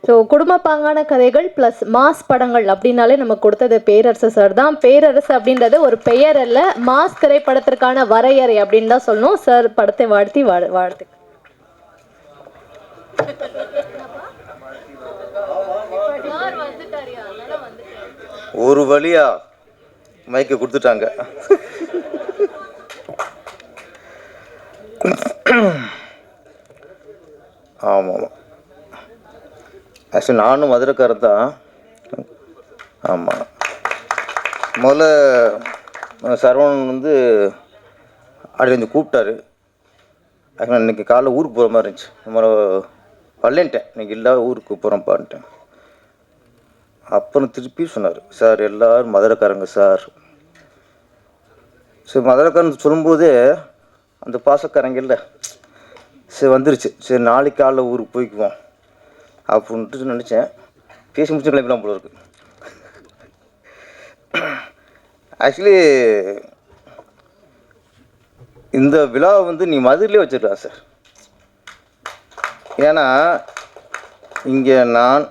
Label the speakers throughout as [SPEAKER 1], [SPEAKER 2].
[SPEAKER 1] So குடும்பப்பாங்கான கதைகள் plus mass படங்கள் அப்படின்னாலே நமக்கு கொடுத்தது பேரரசு சார் தான். பேரரசு அப்படின்றது ஒரு பெயர் அல்ல, மாஸ் திரைப்படத்திற்கான வரையறை அப்படின்னு தான் சொல்லணும். சார் படத்தை வாழ்த்தி வாழ்த்து.
[SPEAKER 2] ஒரு வழியா மைக்கை கொடுத்துட்டாங்க. ஆமாம், ஆக்சுவலி நானும் மதுரைக்காரர் தான். ஆமாம், முதல்ல சரவணன் வந்து அப்படி கொஞ்சம் கூப்பிட்டாரு. ஆக்சுவலாக இன்றைக்கி காலைல ஊருக்கு போகிற மாதிரி இருந்துச்சு. நம்மளை வரலேன்ட்டேன், இன்றைக்கி இல்லாத ஊருக்கு போகிறோம்ப்பான்ட்டேன். அப்புறம் திருப்பி சொன்னார், சார் எல்லோரும் மதுரைக்காரங்க சார். சரி, மதுரைக்காரன் சொல்லும்போதே அந்த பாசக்காரங்க இல்லை, சரி வந்துருச்சு. சரி நாளைக்கு காலைல ஊருக்கு போய்க்குவோம் அப்படின்ட்டு நினச்சேன். பேசி முடிச்சு கிளம்பிடலாம் போல இருக்கு. ஆக்சுவலி இந்த விழாவை வந்து நீ மதுரையிலே வச்சிருக்கலாம் சார். ஏன்னா இங்கே நான்,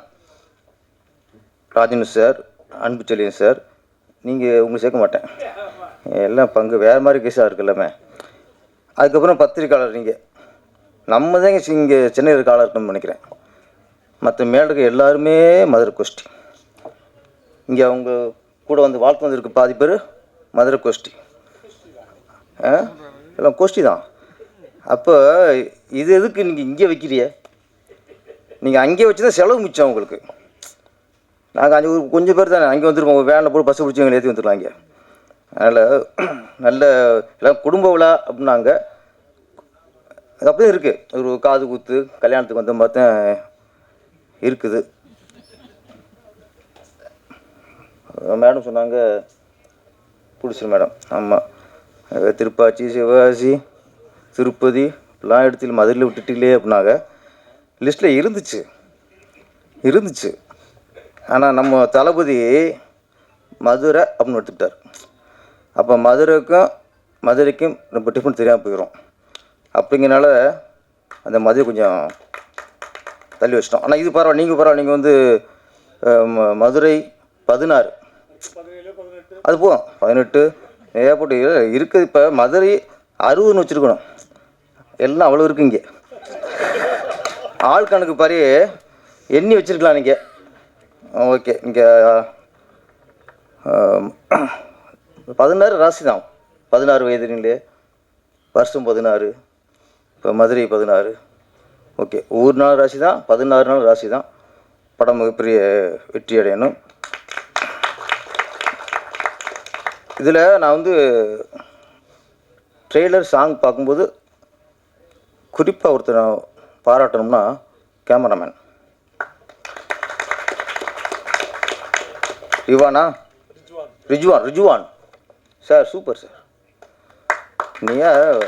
[SPEAKER 2] ராஜன் சார், அன்பு செல்லியன் சார், நீங்கள் உங்களுக்கு சேர்க்க மாட்டேன், எல்லாம் பங்கு வேறு மாதிரி கேஸாக இருக்கு எல்லாமே. அதுக்கப்புறம் பத்திரிக்கையாளர் நீங்கள், நம்ம தான் இங்கே சென்னையில் இருக்க ஆளாக இருக்கணும்னு நினைக்கிறேன். மற்ற மேலே இருக்க எல்லாருமே மதுரை கோஷ்டி. இங்கே அவங்க கூட வந்து வாழ்த்து வந்திருக்கு பாதி பேர் மதுரை கோஷ்டி, எல்லாம் கோஷ்டி தான். அப்போ இது எதுக்கு நீங்கள் இங்கே வைக்கிறிய? நீங்கள் அங்கே வச்சு தான் செலவு மிச்சம் உங்களுக்கு. நாங்கள் கொஞ்சம் பேர் தானே அங்கே வந்துருக்கோம், வேனில் போய் பஸ்ஸை பிடிச்சி எங்களை ஏற்றி வந்துடலாம் இங்கே. அதனால் நல்ல எல்லாம் குடும்ப விழா அப்படின்னாங்க. அது அப்படியே இருக்குது, ஒரு காது குத்து கல்யாணத்துக்கு வந்த மாதிரி தான் இருக்குது. மேடம் சொன்னாங்க, பிடிச்சி மேடம். ஆமாம், திருப்பாச்சி, சிவகாசி, திருப்பதி இப்படிலாம் இடத்துல மதுரையில் விட்டுட்டிலே அப்படின்னாங்க. லிஸ்ட்டில் இருந்துச்சு. ஆனால் நம்ம தளபதி மதுரை அப்படின்னு எடுத்துக்கிட்டார். அப்போ மதுரைக்கும் ரொம்ப டிஃப்ரெண்ட் தெரியாமல் போயிடும். அப்படிங்கிறனால அந்த மதுரை கொஞ்சம் தள்ளி வச்சிட்டோம். ஆனால் இது பரவாயில்ல, நீங்கள் வந்து மதுரை 16 அது போதும், 18 ஏற்பட்டு இருக்குது. இப்போ மதுரை 60ன்னு வச்சுருக்கணும், எல்லாம் அவ்வளோ இருக்குது. இங்கே ஆள் கணக்கு பாரு எண்ணி வச்சுருக்கலாம் நீங்கள். ஓகே, இங்கே 16 ராசி தான். 16 வயதுலே வருஷம் 16, இப்போ மதுரை 16. ஓகே, ஒரு நாள் ராசி தான், 16 நாள் ராசி தான். படம் மிகப்பெரிய வெற்றி அடையணும். இதில் நான் வந்து ட்ரெய்லர் சாங் பார்க்கும்போது குறிப்பாக ஒருத்தர் பாராட்டணும்னா cameraman Rizwan sir, super sir. நீங்கள்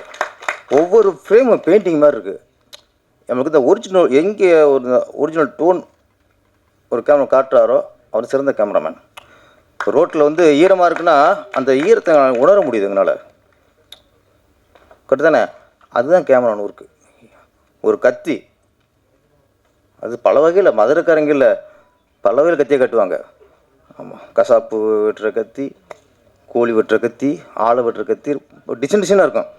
[SPEAKER 2] ஒவ்வொரு ஃப்ரேமும் பெயிண்டிங் மாதிரி இருக்குது. நம்மளுக்கு இந்த ஒரிஜினல் எங்கே ஒரிஜினல் டோன் ஒரு கேமரா காட்டுறாரோ அவர் சிறந்த கேமராமேன். இப்போ ரோட்டில் வந்து ஈரமாக இருக்குன்னா அந்த ஈரத்தை உணர முடியுது எங்களால், கரெக்டு தானே? அதுதான் கேமரான்னு இருக்குது. ஒரு கத்தி, அது பல வகையில் மதுரைக்காரங்களில் பல வகையில் கத்தியை கட்டுவாங்க. ஆமாம், கசாப்பு வெட்டுற கத்தி, கோழி வெட்டுற கத்தி, ஆளை வெட்டுற கத்தி, டிசைனாக இருக்கும்.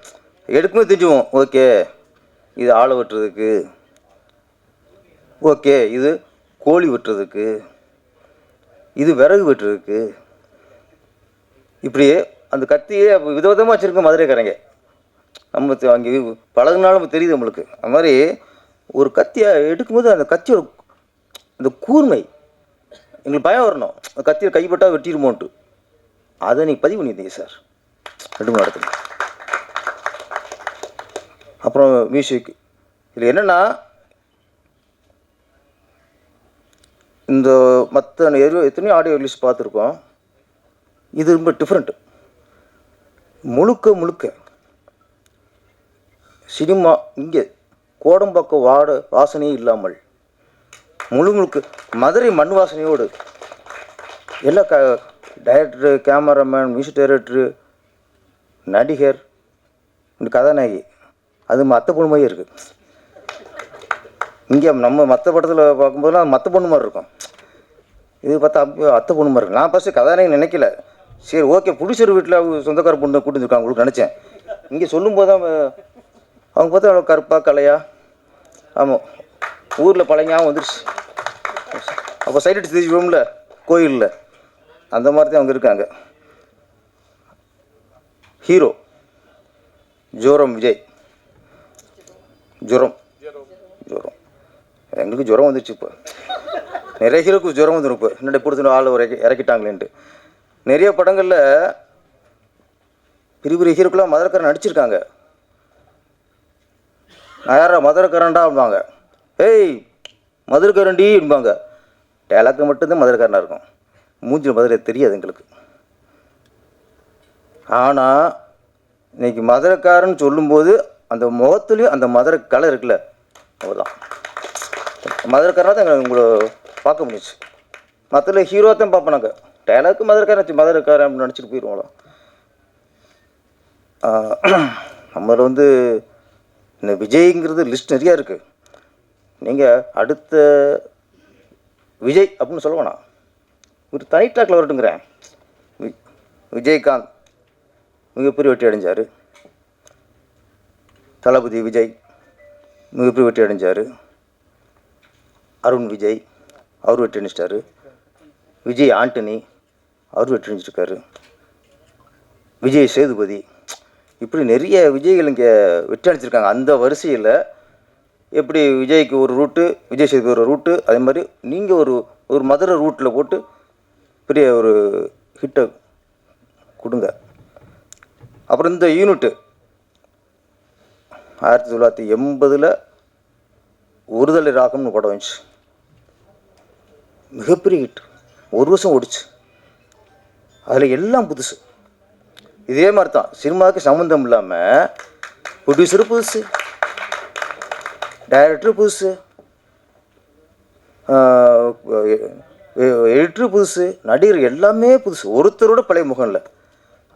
[SPEAKER 2] எடுக்கும்போது தெரிஞ்சுவோம், ஓகே இது ஆளை வெட்டுறதுக்கு, ஓகே இது கோழி வெட்டுறதுக்கு, இது விறகு வெட்டுறதுக்கு. இப்படியே அந்த கத்தியே விதவிதமாக வச்சுருக்கோம் மதுரைக்காரங்க. நம்ம அங்கே பழகுனாலும் நம்ம தெரியுது நம்மளுக்கு. அது மாதிரி ஒரு கத்தியை எடுக்கும்போது அந்த கத்தியோட அந்த கூர்மை எங்களுக்கு பயம் வரணும், அந்த கத்தியை கைப்பட்டால் வெட்டிடுமோன்ட்டு. அதை நீங்கள் பதிவு பண்ணியிருந்தீங்க சார் 2 மணி நேரத்தில். அப்புறம் மியூசிக், இது என்னென்னா இந்த மற்ற எத்தனையோ ஆடியோ ரிலீஸ் பார்த்துருக்கோம், இது ரொம்ப டிஃப்ரெண்ட்டு. முழுக்க சினிமா இங்கே கோடம்பாக்கம் வாசனையே இல்லாமல் முழுக்க மதுரை மண் வாசனையோடு எல்லா டைரக்டரு, கேமராமேன், மியூசிக் டைரக்டரு, நடிகர், இந்த கதாநாயகி, அது அத்தை பொண்ணு மாதிரியே இருக்குது. இங்கே நம்ம மற்ற படத்தில் பார்க்கும்போதுலாம் மற்ற பொண்ணு மாதிரி இருக்கும், இது பார்த்தா அப்போ அத்தை பொண்ணு மாதிரி இருக்கும். நான் ஃபஸ்ட்டு கதாநாயகன் நினைக்கல, சரி ஓகே புடிச்சர் வீட்டில் அவங்க சொந்தக்கார பொண்ணு கூட்டிருக்காங்க உங்களுக்கு நினச்சேன். இங்கே சொல்லும்போது தான் அவங்க பார்த்தா அவ்வளோ கருப்பாக கலையா, ஆமாம் ஊரில் பழங்காமல் வந்துடுச்சு. அப்போ சைட் அடிச்சு தெரிஞ்சுக்கோம்ல கோயிலில், அந்த மாதிரி தான் அவங்க இருக்காங்க. ஹீரோ ஜோரம் விஜய். ஜுரம் எங்களுக்கு ஜுரம் வந்துடுச்சு. இப்போ நிறைய ஹீரோக்கு ஜுரம் வந்துடும். இப்போ என்னடா கொடுத்து ஆள் இறக்கிட்டாங்களேன்ட்டு. நிறைய படங்களில் பெரிய பெரிய ஹீரோக்கெல்லாம் மதுரக்காரன் நடிச்சிருக்காங்க. நான் யாரா மதுரக்காரன்டா அப்படிம்பாங்க, ஏய் மதுரக்காரன்டி என்பாங்க. டேலாக்கு மட்டும்தான் மதுரக்காரனாக இருக்கும், மூஞ்சில் மதுரை தெரியாது எங்களுக்கு. ஆனால் இன்னைக்கு மதுரக்காரன் சொல்லும்போது அந்த முகத்துலேயும் அந்த மதுரை கலை இருக்குல்ல, அவ்வளோதான் மதுரக்காரனாக தான் உங்களை பார்க்க முடிஞ்சிச்சு. மற்ற ஹீரோ தான் பார்ப்போனாங்க, டேலாக்கு மதுரக்காரன் மதுரக்காரன் அப்படின்னு நினச்சிட்டு போயிடுவோம். நம்மள இந்த விஜய்ங்கிறது லிஸ்ட் நிறையா இருக்குது. நீங்கள் அடுத்த விஜய் அப்படின்னு சொல்ல வேணாம், ஒரு தனி ட்ராக்கில் வரட்டுங்கிறேன். விஜயகாந்த் மிகப்பெரிய வெற்றி அடைஞ்சார். தளபதி விஜய் மிகப்பெரிய வெற்றி அடைஞ்சார். அருண் விஜய் அவர் வெற்றி அடைஞ்சிட்டார். விஜய் ஆண்டனி அவர் வெற்றி அடைஞ்சிருக்காரு. விஜய் சேதுபதி, இப்படி நிறைய விஜய்கள் இங்கே வெற்றி அடைஞ்சிருக்காங்க. அந்த வரிசையில் எப்படி விஜய்க்கு ஒரு ரூட்டு, விஜய் சேதுபதி ஒரு ரூட்டு, அதே மாதிரி நீங்கள் ஒரு மதுரை ரூட்டில் போட்டு பெரிய ஒரு ஹிட்டை கொடுங்க. அப்புறம் இந்த யூனிட்டு 1980 ஒருதலை ராகம்னு படம் வந்துச்சு, மிகப்பெரிய ஹிட், ஒரு வருஷம் ஓடிச்சு. அதில் எல்லாம் புதுசு. இதே மாதிரி தான் சினிமாவுக்கு சம்மந்தம் இல்லாமல் ப்ரொடியூசரு புதுசு, டைரக்டரு புதுசு, எடிட்டரு புதுசு, நடிகர் எல்லாமே புதுசு, ஒருத்தரோட பழைய முகம் இல்லை.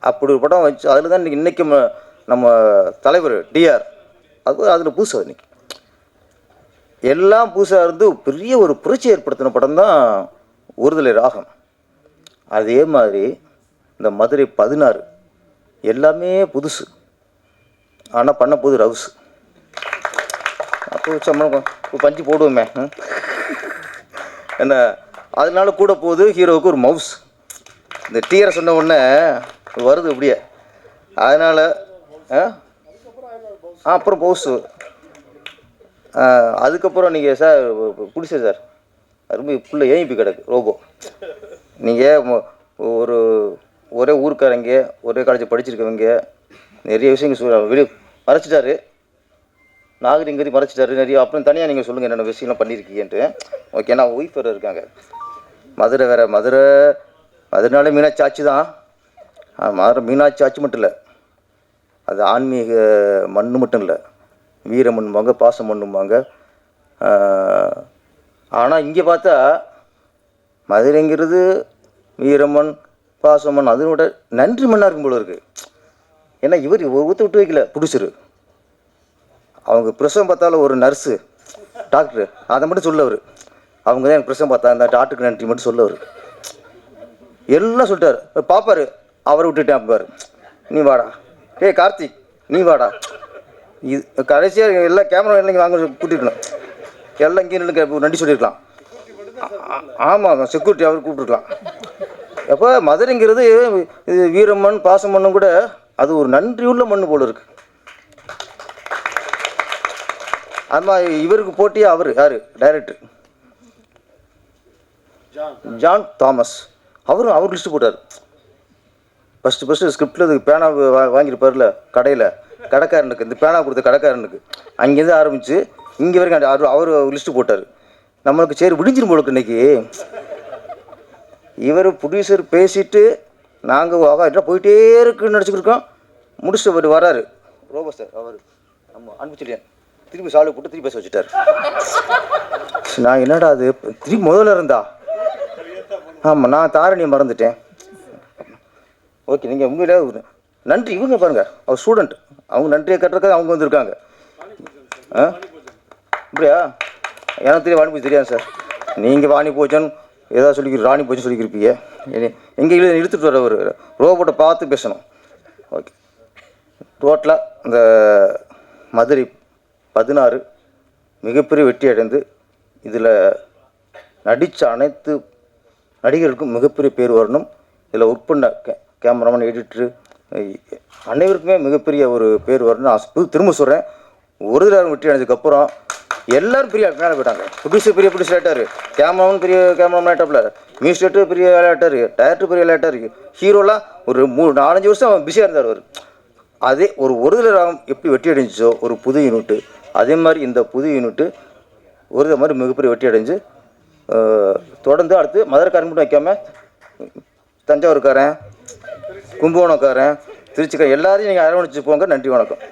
[SPEAKER 2] அப்படி ஒரு படம் வச்சு அதில் தான் இன்றைக்கி நம்ம தலைவர் டிஆர் அதில் புதுசு. இன்றைக்கி எல்லாம் புதுசாக இருந்து பெரிய ஒரு புரட்சி ஏற்படுத்தின படம் தான் ஒருதலை ராகம். அதே மாதிரி இந்த மதுரை 16 எல்லாமே புதுசு, ஆனால் பண்ண போது ரவுஸ். அப்போ சம்பளம் பஞ்சு போடுவோமே என்ன, அதனால கூட போகுது ஹீரோவுக்கு ஒரு மவுஸ். இந்த டீரை சொன்ன உடனே வருது இப்படியே, அதனால் அப்புறம் பவுஸு. அதுக்கப்புறம் நீங்கள் சார் பிடிச்ச சார் ரொம்ப ஃபுல்லாக ஏஐபி கிடக்கு ரோபோ. நீங்கள் ஒரே ஊருக்காரங்க, ஒரே காலேஜ் படிச்சிருக்கவங்க, நிறைய விஷயங்கள் வெளியே மறைச்சிட்டாரு, நாகரிகங்கதி மறைச்சிட்டாரு நிறைய. அப்புறம் தனியாக நீங்கள் சொல்லுங்கள் என்னென்ன விஷயம்லாம் பண்ணியிருக்கீங்கன்ட்டு. ஓகே, நான் ஒய்ஃப் வேறு இருக்காங்க. மதுரை வேறு, மதுரைனாலே மீனாட்சி ஆட்சி தான். மதுரை மீனாட்சி ஆட்சி மட்டும் இல்லை, அது ஆன்மீக மண் மட்டும் இல்லை, வீர மண்ணுவாங்க, பாச மண்ணுவாங்க. ஆனால் இங்கே பார்த்தா மதுரைங்கிறது வீரமண் பாசமண், அதனோட நன்றி மண்ணாக இருக்கும் போல இருக்குது. ஏன்னா இவர் ஒருத்த விட்டு வைக்கல பிடிச்சிரு. அவங்க பிரசவம் பார்த்தாலும் ஒரு நர்ஸு டாக்டரு அதை மட்டும் சொல்லவர். அவங்க தான் எனக்கு பிரசவம் பார்த்தா, அந்த டாக்டருக்கு நன்றி மட்டும் சொல்லவர். எல்லாம் சொல்லிட்டார், பார்ப்பார், அவரை விட்டுட்டேன் பாரு, நீ வாடா, ஏய் கார்த்திக் நீ வாடா. இது கடைசியாக எல்லாம் கேமரா இல்லைங்க வாங்க கூட்டிருக்கலாம், எல்லாம் இங்கே நின்று நன்றி சொல்லியிருக்கலாம். ஆமாம், செக்யூரிட்டி அவர் கூப்பிட்டுருக்கலாம். அப்போ மதுரைங்கிறது இது வீரமண் பாசமண்ணும் கூட அது ஒரு நன்றி உள்ள மண் போல் இருக்குது. ஆமாம், இவருக்கு போட்டியாக அவர் யார் டைரக்டர் ஜான் தாமஸ், அவர் லிஸ்ட்டு போட்டார். ஃபஸ்ட்டு ஸ்கிரிப்டில் இதுக்கு பேனா வாங்கியிருப்பார்ல கடையில், கடைக்காரனுக்கு இந்த பேனா கொடுத்த கடைக்காரனுக்கு அங்கேருந்து ஆரம்பித்து இங்கே வரைக்கும் அவர் லிஸ்ட்டு போட்டார். நம்மளுக்கு சரி விடிஞ்சிரும் போலுக்கு இன்றைக்கி. இவர் ப்ரொடியூசர் பேசிவிட்டு நாங்கள் என்ன போயிட்டே இருக்குன்னு நினச்சிக்கிருக்கோம். முடிச்சுட்டு அவர் வராரு ரோபோ சார், அவர் நம்ம அனுப்பிச்சிட்டேன், திருப்பி சால்வ் போட்டு திருப்பி பேச வச்சுட்டார். நான் என்னடா அது திருப்பி முதல்ல இருந்தா, ஆமாம் நான் தாரணியை மறந்துட்டேன். ஓகே, நீங்கள் உண்மையிலே நன்றி. இவங்க பாருங்கள், அவர் ஸ்டூடெண்ட், அவங்க நன்றியை கட்டுறதுக்காக அவங்க வந்திருக்காங்க. இப்படியா எனக்கு தெரியும் வாணி பூஜை தெரியாது சார். நீங்கள் வாணி பூஜைன்னு ஏதாவது சொல்லி ராணி பூஜை சொல்லிக்கிருப்பீங்க. எங்கே இழுத்துட்டு வர ஒரு ரோபோட்டை பார்த்து பேசணும். ஓகே. டோட்டலாக இந்த மதுரை 16 மிகப்பெரிய வெற்றி அடைந்து இதில் நடித்த அனைத்து நடிகர்களுக்கும் மிகப்பெரிய பேர் வரணும். இதில் ஒர்க் பண்ண கேமராமேன், எடிட்ரு அனைவருக்குமே மிகப்பெரிய ஒரு பேர் வரணும். நான் திரும்ப சொல்கிறேன், ஒரு தடவை வெற்றி அடைஞ்சதுக்கப்புறம் எல்லோரும் பெரிய மேலே போயிட்டாங்க. ப்ரொடியூசர் பெரிய ப்ரொடியூசர் ஆகிட்டார், கேமராமேன் பெரிய கேமராமேன் ஆகிட்டாப்ல, மியூசிக் பெரிய வேலை ஆகிட்டார், டைரக்டர் பெரிய வேலை ஆகிட்டார், ஹீரோலாம் ஒரு 4-5 வருஷம் பிஸியாக இருந்தார் அவர். அதே ஒரு தடவை எப்படி வெற்றி அடைஞ்சிச்சோ ஒரு புது யூனிட்டு, அதே மாதிரி இந்த புது யூனிட்டு ஒரு மாதிரி மிகப்பெரிய வெற்றி அடைஞ்சு தொடர்ந்து அடுத்து மதுரைக்காரன் மட்டும் வைக்காமல் தஞ்சாவூர்காரன், கும்பகோணக்காரன், திருச்சிக்காரன் எல்லாரையும் நீங்கள் அரவணைச்சு போங்க. நன்றி, வணக்கம்.